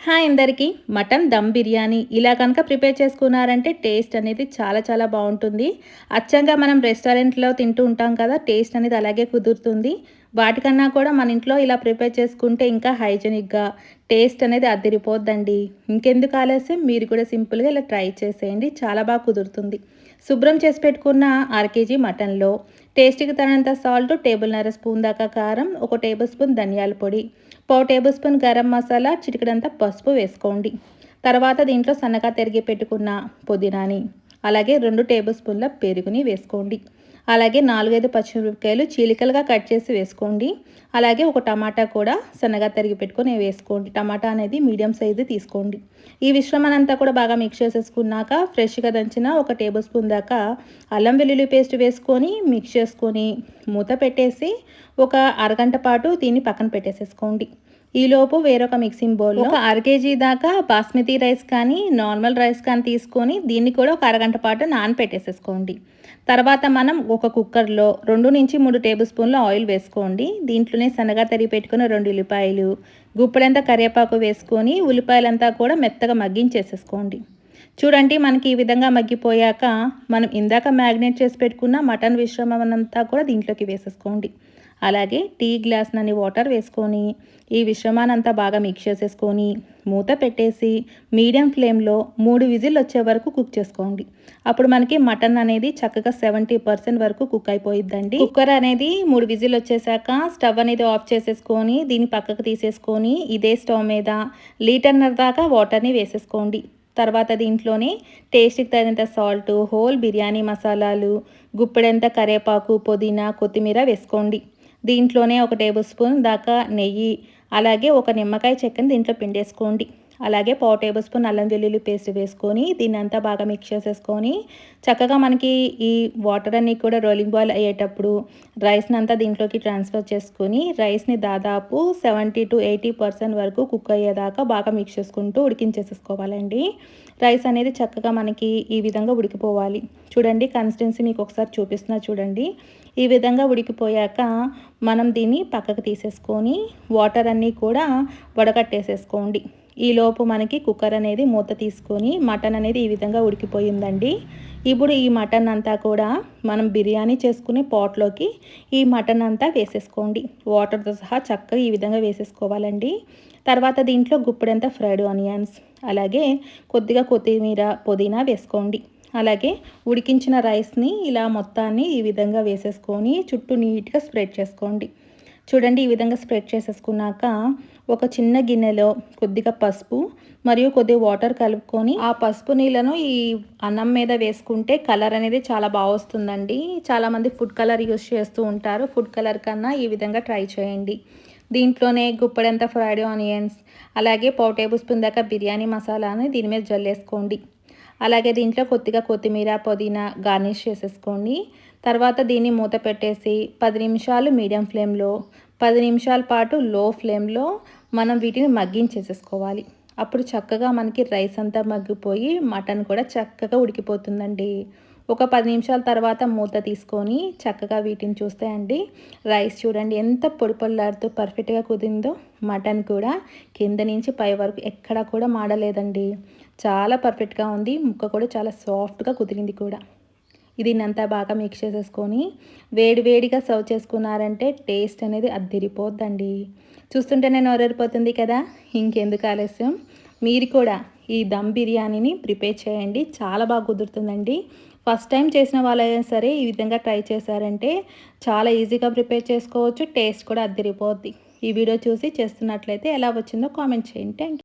Hi అందరికీ mutton dum biryani ఇలా కనుక ప్రిపేర్ చేసుకున్నారంటే టేస్ట్ అనేది చాలా బాగుంటుంది. అచ్చంగా మనం రెస్టారెంట్లో తింటూ ఉంటాం కదా, టేస్ట్ అనేది అలాగే కుదురుతుంది. వాటికన్నా కూడా మన ఇంట్లో ఇలా ప్రిపేర్ చేసుకుంటే ఇంకా హైజెనిక్గా టేస్ట్ అనేది అదిరిపోద్దండి. ఇంకెందుకు ఆలస్యం, మీరు కూడా సింపుల్గా ఇలా ట్రై చేసేయండి, చాలా బాగా కుదురుతుంది. శుభ్రం చేసి పెట్టుకున్న కేజీ మటన్లో టేస్ట్కి తగినంత సాల్ట్, టేబుల్‌న్నర స్పూన్ దాకా కారం, 1 టేబుల్ స్పూన్ ధనియాల పొడి, పావు టేబుల్ స్పూన్ గరం మసాలా, చిటికెడంతా పసుపు వేసుకోండి. తర్వాత దీంట్లో సన్నగా తరిగి పెట్టుకున్న పుదీనాని, అలాగే 2 టేబుల్ స్పూన్ల పెరుగుని వేసుకోండి. అలాగే 4, 5 పచ్చిమిరపకాయలు చీలికలుగా కట్ చేసి వేసుకోండి. అలాగే ఒక టమాటా కూడా సన్నగా తరిగి పెట్టుకొని వేసుకోండి. టమాటా అనేది మీడియం సైజు తీసుకోండి. ఈ మిశ్రమాన్నంతా కూడా బాగా మిక్స్ చేసేసుకున్నాక ఫ్రెష్గా దంచిన 1 టేబుల్ స్పూన్ దాకా అల్లం వెల్లుల్లి పేస్ట్ వేసుకొని మిక్స్ చేసుకొని మూత పెట్టేసి ఒక అరగంట పాటు దీన్ని పక్కన పెట్టేసేసుకోండి. ఈలోపు వేరొక మిక్సింగ్ బౌల్లో ఒక కేజీ దాకా బాస్మతి రైస్ కానీ నార్మల్ రైస్ కానీ తీసుకొని దీన్ని కూడా ఒక అరగంట పాటు నానపెట్టేసేసుకోండి. తర్వాత మనం ఒక కుక్కర్లో 2 నుంచి 3 టేబుల్ స్పూన్ల ఆయిల్ వేసుకోండి. దీంట్లోనే సన్నగా తరిగి పెట్టుకున్న 2 ఉల్లిపాయలు, గుప్పెడంతా కరివేపాకు వేసుకొని ఉల్లిపాయలంతా కూడా మెత్తగా మగ్గించేసేసుకోండి. చూడండి, మనకి ఈ విధంగా మగ్గిపోయాక మనం ఇందాక మ్యాగ్నేట్ చేసి పెట్టుకున్న మటన్ మిశ్రమం అంతా కూడా దీంట్లోకి వేసేసుకోండి. అలాగే టీ గ్లాస్‌నన్ని వాటర్ వేసుకొని ఈ మిశ్రమాన్నంతా బాగా మిక్స్ చేసేసుకొని మూత పెట్టేసి మీడియం ఫ్లేమ్లో 3 విజిల్ వచ్చే వరకు కుక్ చేసుకోండి. అప్పుడు మనకి మటన్ అనేది చక్కగా 70% వరకు కుక్ అయిపోయిద్దండి. కుక్కర్ అనేది 3 విజిల్ వచ్చేసాక స్టవ్ అనేది ఆఫ్ చేసేసుకొని దీన్ని పక్కకు తీసేసుకొని ఇదే స్టవ్ మీద 1.5 లీటర్ దాకా వాటర్ని వేసేసుకోండి. తర్వాత దీంట్లోనే టేస్ట్కి తగినంత సాల్ట్, హోల్ బిర్యానీ మసాలాలు, గుప్పెడంత కరివేపాకు, పుదీనా, కొత్తిమీర వేసుకోండి. దీంట్లోనే 1 టేబుల్ స్పూన్ దాకా నెయ్యి, అలాగే ఒక నిమ్మకాయ చెక్కని దీంట్లో పిండేసుకోండి. అలాగే పావు టేబుల్ స్పూన్ అల్లం వెల్లుల్లి పేస్ట్ వేసుకొని దీన్ని అంతా బాగా మిక్స్ చేసేసుకొని చక్కగా మనకి ఈ వాటర్ అన్నీ కూడా రోలింగ్ బాయిల్ అయ్యేటప్పుడు రైస్ని అంతా దీంట్లోకి ట్రాన్స్ఫర్ చేసుకొని రైస్ని దాదాపు 70-80% వరకు కుక్ అయ్యేదాకా బాగా మిక్స్ చేసుకుంటూ ఉడికించేసేసుకోవాలండి. రైస్ అనేది చక్కగా మనకి ఈ విధంగా ఉడికిపోవాలి. చూడండి, కన్సిస్టెన్సీ మీకు ఒకసారి చూపిస్తున్నా చూడండి. ఈ విధంగా ఉడికిపోయాక మనం దీన్ని పక్కకు తీసేసుకొని వాటర్ అన్నీ కూడా వడకట్టేసేసుకోండి. ఈలోపు మనకి కుక్కర్ అనేది మూత తీసుకొని మటన్ అనేది ఈ విధంగా ఉడికిపోయిందండి. ఇప్పుడు ఈ మటన్ అంతా కూడా మనం బిర్యానీ చేసుకునే పాట్లోకి ఈ మటన్ అంతా వేసేసుకోండి. వాటర్తో సహా చక్కగా ఈ విధంగా వేసేసుకోవాలండి. తర్వాత దీంట్లో గుప్పెడంతా ఫ్రైడ్ ఆనియన్స్, అలాగే కొద్దిగా కొత్తిమీర, పుదీనా వేసుకోండి. అలాగే ఉడికించిన రైస్ని ఇలా మొత్తాన్ని ఈ విధంగా వేసేసుకొని చుట్టూ నీట్గా స్ప్రెడ్ చేసుకోండి. చూడండి, ఈ విధంగా స్ప్రెడ్ చేసేసుకున్నాక ఒక చిన్న గిన్నెలో కొద్దిగా పసుపు మరియు కొద్దిగా వాటర్ కలుపుకొని ఆ పసుపు నీళ్ళను ఈ అన్నం మీద వేసుకుంటే కలర్ అనేది చాలా బాగా వస్తుందండి. చాలామంది ఫుడ్ కలర్ యూస్ చేస్తూ ఉంటారు. ఫుడ్ కలర్ కన్నా ఈ విధంగా ట్రై చేయండి. దీంట్లోనే గుప్పెడంత ఫ్రైడ్ ఆనియన్స్, అలాగే పావు టేబుల్ స్పూన్ దాకా బిర్యానీ మసాలాని దీని మీద జల్లేసుకోండి. అలాగే దీంట్లో కొద్దిగా కొత్తిమీర, పుదీనా గార్నిష్ చేసేసుకోండి. తర్వాత దీన్ని మూత పెట్టేసి 10 నిమిషాలు మీడియం ఫ్లేమ్లో, 10 నిమిషాల పాటు లో ఫ్లేమ్లో మనం వీటిని మగ్గించేసేసుకోవాలి. అప్పుడు చక్కగా మనకి రైస్ అంతా మగ్గిపోయి మటన్ కూడా చక్కగా ఉడికిపోతుందండి. ఒక 10 నిమిషాల తర్వాత మూత తీసుకొని చక్కగా వీటిని చూస్తే అండి, రైస్ చూడండి ఎంత పొడి పొడిలాడుతూ పర్ఫెక్ట్గా కుదిరిందో. మటన్ కూడా కింద నుంచి పై వరకు ఎక్కడా కూడా మాడలేదండి. చాలా పర్ఫెక్ట్గా ఉంది. ముక్క కూడా చాలా సాఫ్ట్గా కుదిరింది కూడా. దీన్నంతా బాగా మిక్స్ చేసేసుకొని వేడిగా సర్వ్ చేసుకున్నారంటే టేస్ట్ అనేది అద్దిరిపోద్దండి. చూస్తుంటేనే నోరూరిపోతుంది కదా. ఇంకెందుకు ఆలస్యం, మీరు కూడా ఈ దమ్ బిర్యానీని ప్రిపేర్ చేయండి, చాలా బాగా కుదురుతుందండి. ఫస్ట్ టైం చేసిన వాళ్ళైనా సరే ఈ విధంగా ట్రై చేశారంటే చాలా ఈజీగా ప్రిపేర్ చేసుకోవచ్చు. టేస్ట్ కూడా అద్దిరిపోద్ది. ఈ వీడియో చూసి చేస్తున్నట్లయితే ఎలా వచ్చిందో కామెంట్ చేయండి. Thank you.